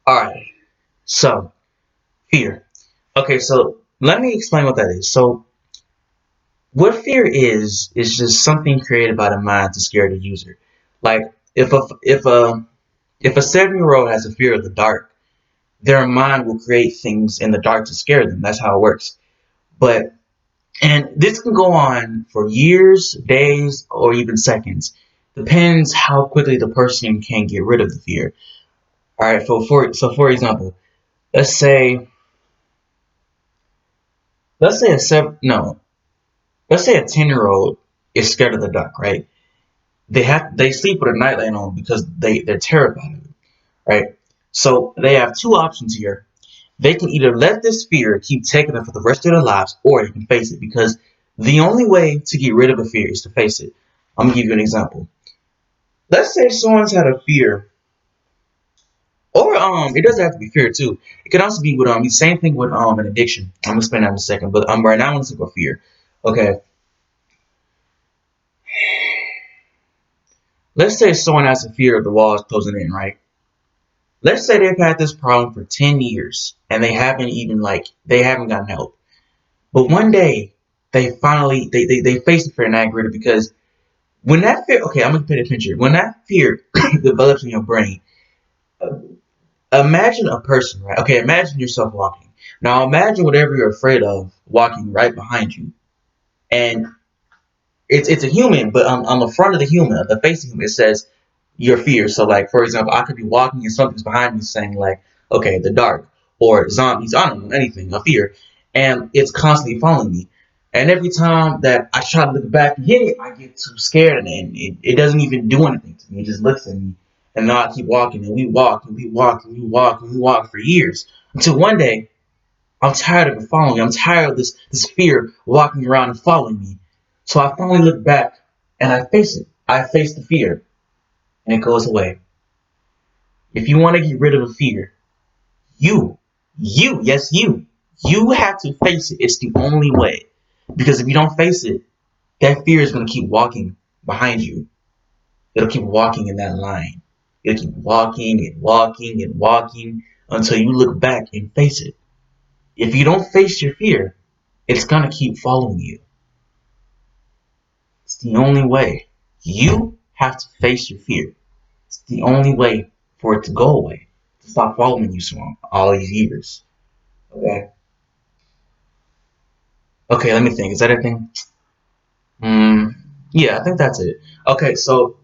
Alright, so fear. Okay, so let me explain what that is. So what fear is just something created by the mind to scare the user. Like if a 7-year old has a fear of the dark, their mind will create things in the dark to scare them. That's how it works. But and this can go on for years, days, or even seconds. Depends how quickly the person can get rid of the fear. All right, for example, let's say let's say a seven no let's say a 10-year-old is scared of the dark, right? They sleep with a nightlight on because they're terrified of it, right? So they have two options here. They can either let this fear keep taking them for the rest of their lives, or they can face it because the only way to get rid of a fear is to face it. I'm gonna give you an example. Let's say someone's had a fear, or it doesn't have to be fear too. It can also be with the same thing with an addiction. I'm gonna explain that in a second, but right now I'm gonna talk about fear. Okay, let's say someone has a fear of the walls closing in, right? Let's say they've had this problem for 10 years and they haven't gotten help. But one day they face the fear and aggravate it because when that fear, okay, I'm gonna paint a picture. When that fear develops in your brain, uh, imagine a person, right? Okay, imagine yourself walking. Now imagine whatever you're afraid of walking right behind you, and it's a human, but on the front of the human, the face of the human, it says your fear. So like for example, I could be walking and something's behind me saying like, okay, the dark or zombies, I don't know, anything, a fear, and it's constantly following me. And every time that I try to look back and hit it, I get too scared and it doesn't even do anything to me. It just looks at me. And now I keep walking and we walk and we walk and we walk and we walk for years until one day I'm tired of it following me. I'm tired of this fear walking around and following me. So I finally look back and I face it. I face the fear and it goes away. If you want to get rid of a fear, you, yes, you have to face it. It's the only way. Because if you don't face it, that fear is going to keep walking behind you. It'll keep walking in that line. It'll keep walking and walking and walking until you look back and face it. If you don't face your fear, it's going to keep following you. It's the only way. You have to face your fear. It's the only way for it to go away. To stop following you so long, all these years. Okay. Okay, let me think. Is that everything? Hmm. Yeah, I think that's it. Okay, so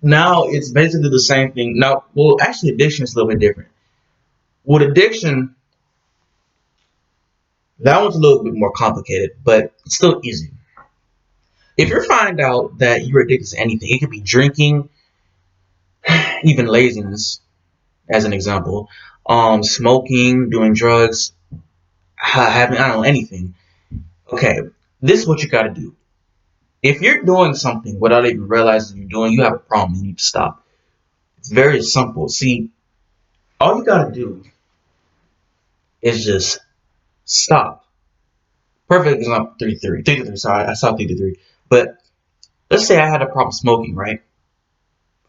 now it's basically the same thing. Now, well, actually, addiction is a little bit different. With addiction, that one's a little bit more complicated, but it's still easy. If you find out that you're addicted to anything, it could be drinking, even laziness, as an example, smoking, doing drugs, having I don't know anything. Okay, this is what you got to do. If you're doing something without even realizing you're doing, you have a problem. You need to stop. It's very simple. See, all you got to do is just stop. Perfect example, 33. 33, sorry, I saw 33. But let's say I had a problem smoking, right,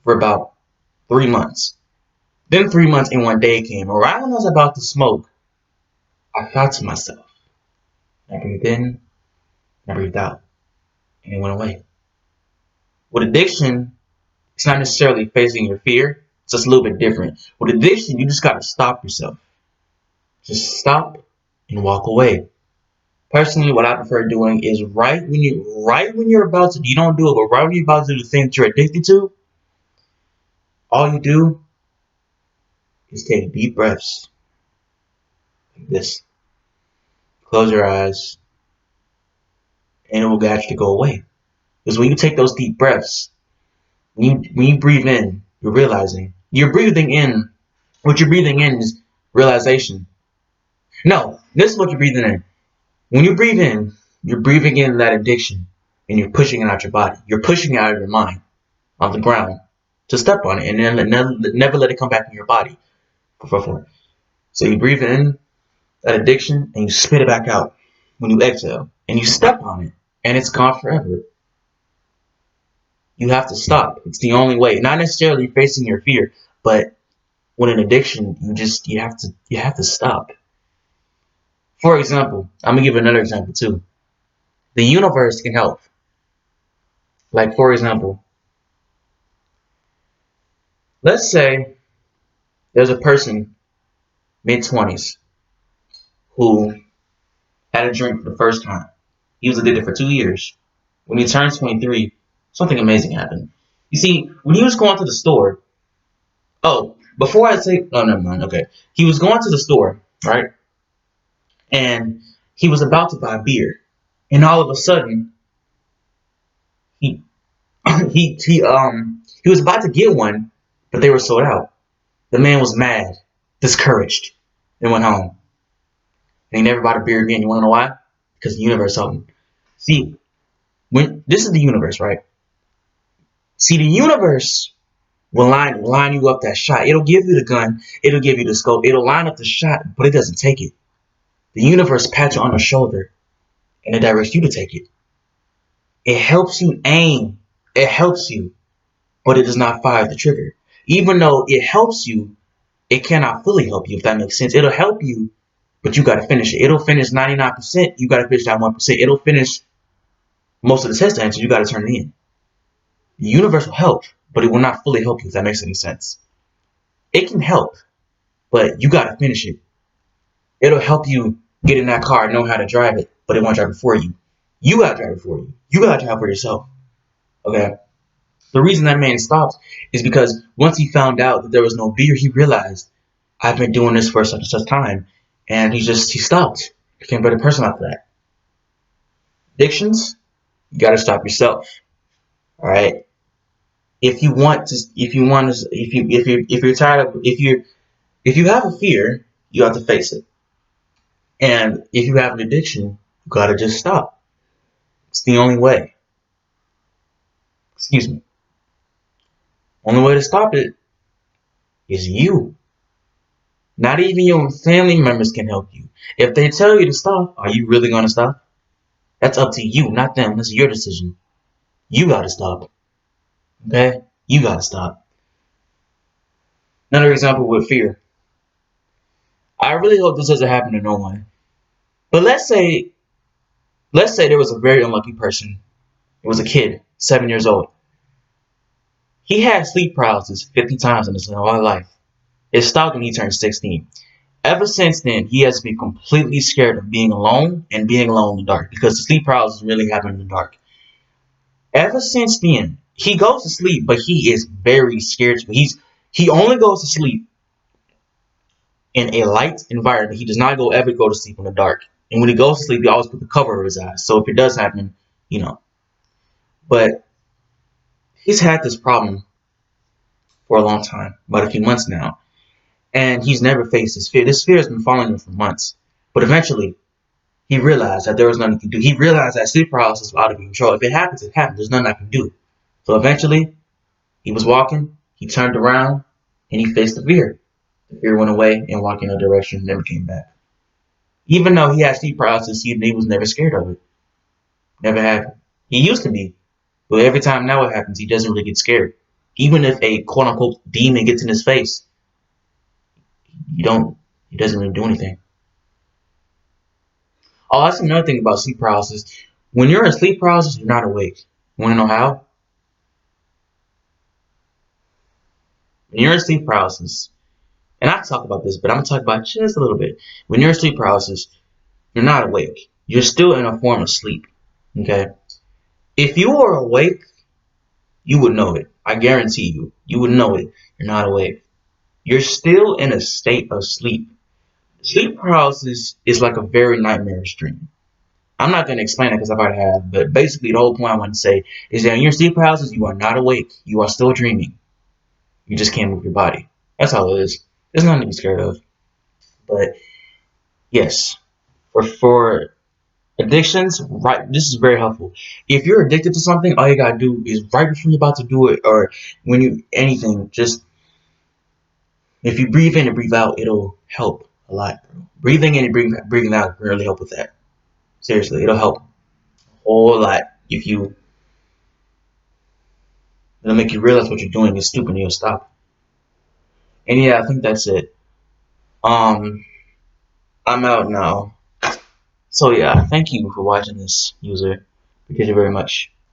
for about 3 months. Then 3 months and one day came. Around when I was about to smoke, I thought to myself, I breathed in, I breathed out, and it went away. With addiction, it's not necessarily facing your fear. It's just a little bit different. With addiction, you just gotta stop yourself. Just stop and walk away. Personally, what I prefer doing is right when you're about to you don't do it, but right when you're about to do the thing that you're addicted to, all you do is take deep breaths like this. Close your eyes, and it will actually go away. Because when you take those deep breaths, when you breathe in, you're breathing in. What you're breathing in is realization. No, this is what you're breathing in. When you breathe in, you're breathing in that addiction, and you're pushing it out your body. You're pushing it out of your mind on the ground to step on it, and then never let it come back in your body. So you breathe in that addiction, and you spit it back out when you exhale, and you step on it, and it's gone forever. You have to stop. It's the only way. Not necessarily facing your fear, but With an addiction, you have to stop. For example, I'm gonna give another example too. The universe can help. Like for example, let's say there's a person mid 20s who had a drink for the first time. He was addicted for 2 years. When he turned 23, something amazing happened. You see, when he was going to the store, oh, before I say, oh, never mind. Okay, he was going to the store, right? And he was about to buy beer, and all of a sudden, he he was about to get one, but they were sold out. The man was mad, discouraged, and went home. And he never bought a beer again. You want to know why? Because the universe helped him. See, when this is the universe, right? See, the universe will line you up that shot. It'll give you the gun. It'll give you the scope. It'll line up the shot, but it doesn't take it. The universe pats you on the shoulder and it directs you to take it. It helps you aim. It helps you, but it does not fire the trigger. Even though it helps you, it cannot fully help you, if that makes sense. It'll help you, but you got to finish it. It'll finish 99%. You got to finish that 1%. It'll finish most of the test answers. You got to turn it in. The universe will help, but it will not fully help you, if that makes any sense. It can help, but you got to finish it. It'll help you get in that car and know how to drive it, but it won't drive it for you. You got to drive it for you. You got to drive it for yourself. Okay? The reason that man stopped is because once he found out that there was no beer, he realized, I've been doing this for such and such time. And he stopped. Became a better person after that. Addictions, you got to stop yourself. All right? If you're tired of, if you have a fear, you have to face it. And if you have an addiction, you got to just stop. It's the only way. Excuse me. Only way to stop it is you. Not even your family members can help you. If they tell you to stop, are you really going to stop? That's up to you, not them. That's your decision. You got to stop. Okay? You got to stop. Another example with fear. I really hope this doesn't happen to no one. But let's say there was a very unlucky person. It was a kid, 7 years old. He had sleep paralysis 50 times in his whole life. It stopped when he turned 16. Ever since then, he has been completely scared of being alone and being alone in the dark because the sleep paralysis really happened in the dark. Ever since then, he goes to sleep, but he is very scared. He only goes to sleep in a light environment. He does not ever go to sleep in the dark. And when he goes to sleep, he always put the cover over his eyes. So if it does happen, you know. But he's had this problem for a long time, about a few months now. And he's never faced this fear. This fear has been following him for months. But eventually, he realized that there was nothing he could do. He realized that sleep paralysis was out of control. If it happens, it happens. There's nothing I can do. So eventually, he was walking. He turned around, and he faced the fear. The fear went away and walked in a direction and never came back. Even though he had sleep paralysis, he was never scared of it. Never happened. He used to be. But every time now it happens, he doesn't really get scared. Even if a quote-unquote demon gets in his face, he doesn't really do anything. Oh, that's another thing about sleep paralysis. When you're in sleep paralysis, you're not awake. You want to know how? When you're in sleep paralysis, and I can talk about this, but I'm going to talk about it just a little bit. When you're in sleep paralysis, you're not awake. You're still in a form of sleep. Okay? If you were awake, you would know it. I guarantee you. You would know it. You're not awake. You're still in a state of sleep. Sleep paralysis is like a very nightmarish dream. I'm not going to explain it because I've already have, but basically the whole point I want to say is that in your sleep paralysis, you are not awake. You are still dreaming. You just can't move your body. That's all it is. There's nothing to be scared of. But yes, for addictions, right? This is very helpful. If you're addicted to something, all you gotta do is right before you're about to do it, or when you anything, just if you breathe in and breathe out, it'll help a lot, bro. Breathing in and breathing out really help with that. Seriously, it'll help a whole lot. It'll make you realize what you're doing is stupid and you'll stop. And yeah, I think that's it. Um, I'm out now. So yeah, thank you for watching this, user. Appreciate you very much.